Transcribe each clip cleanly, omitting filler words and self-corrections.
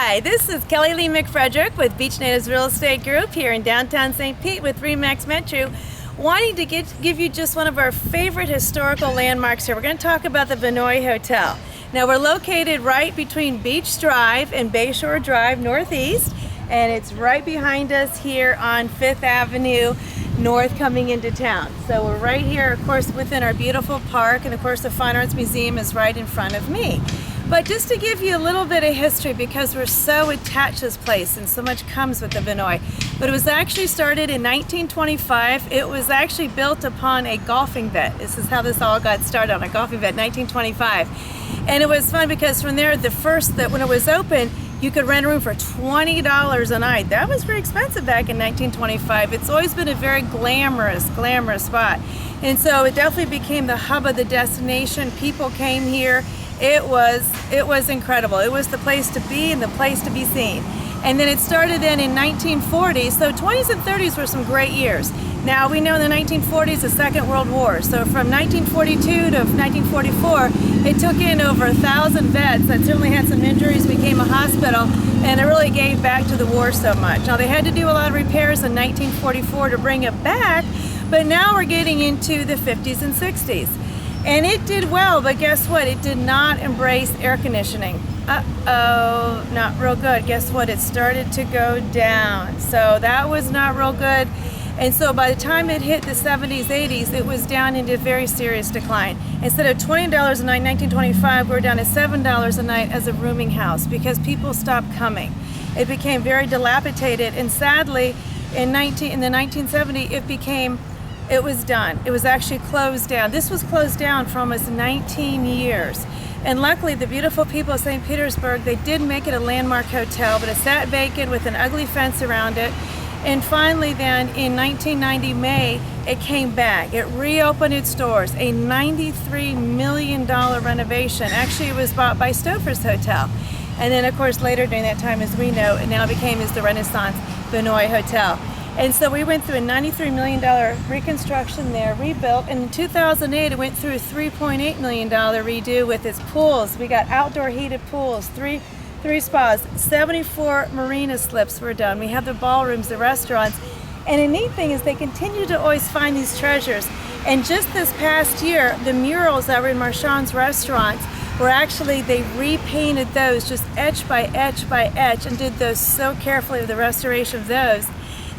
Hi, this is Kelly Lee McFrederick with Beach Natives Real Estate Group here in downtown St. Pete with RE/MAX Metro, wanting to give you just one of our favorite historical landmarks here. We're going to talk about the Vinoy Hotel. Now we're located right between Beach Drive and Bayshore Drive Northeast, and it's right behind us here on 5th Avenue North coming into town. So we're right here, of course, within our beautiful park, and of course the Fine Arts Museum is right in front of me. But just to give you a little bit of history, because we're so attached to this place and so much comes with the Vinoy. But it was actually started in 1925. It was actually built upon a golfing bet. This is how this all got started, on a golfing bet, 1925. And it was fun because from there, when it was open, you could rent a room for $20 a night. That was very expensive back in 1925. It's always been a very glamorous spot. And so it definitely became the hub of the destination. People came here. It was incredible. It was the place to be and the place to be seen. And then it started then in 1940. So 20s and 30s were some great years. Now we know in the 1940s, the Second World War. So from 1942 to 1944, it took in over 1,000 vets that certainly had some injuries, became a hospital, and it really gave back to the war so much. Now they had to do a lot of repairs in 1944 to bring it back, but now we're getting into the 50s and 60s. And it did well, but guess what? It did not embrace air conditioning. Uh-oh, not real good. Guess what? It started to go down. So that was not real good. And so by the time it hit the 70s, 80s, it was down into very serious decline. Instead of $20 a night in 1925, we're down to $7 a night as a rooming house because people stopped coming. It became very dilapidated, and sadly, in the 1970s, it was done. It was actually closed down. This was closed down for almost 19 years. And luckily, the beautiful people of St. Petersburg, they did make it a landmark hotel, but it sat vacant with an ugly fence around it. And finally then, in 1990 May, it came back. It reopened its doors, a $93 million renovation. Actually, it was bought by Stouffer's Hotel. And then, of course, later during that time, as we know, it now became the Renaissance Vinoy Hotel. And so we went through a $93 million reconstruction there, rebuilt. And in 2008, it went through a $3.8 million redo with its pools. We got outdoor heated pools, three spas, 74 marina slips were done. We have the ballrooms, the restaurants. And the neat thing is they continue to always find these treasures. And just this past year, the murals that were in Marchand's restaurants were actually, they repainted those just etch by etch by etch and did those so carefully with the restoration of those.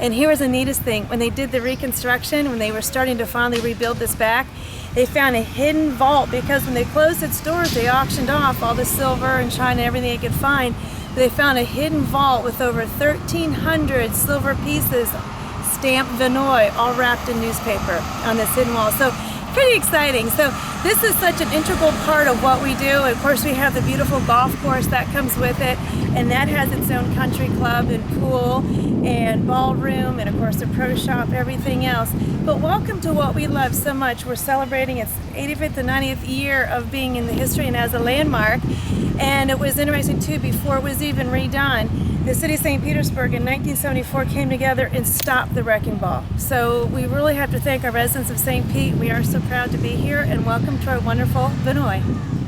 And here was the neatest thing. When they did the reconstruction, when they were starting to finally rebuild this back, they found a hidden vault because when they closed its doors, they auctioned off all the silver and china and everything they could find. They found a hidden vault with over 1,300 silver pieces stamped Vinoy, all wrapped in newspaper on this hidden wall. So pretty exciting. So this is such an integral part of what we do. Of course, we have the beautiful golf course that comes with it, and that has its own country club and pool and ballroom, and of course the pro shop, everything else. But welcome to what we love so much. We're celebrating its 85th and 90th year of being in the history and as a landmark. And it was interesting too, before it was even redone, the city of St. Petersburg in 1974 came together and stopped the wrecking ball. So we really have to thank our residents of St. Pete. We are so proud to be here, and welcome to our wonderful Vinoy.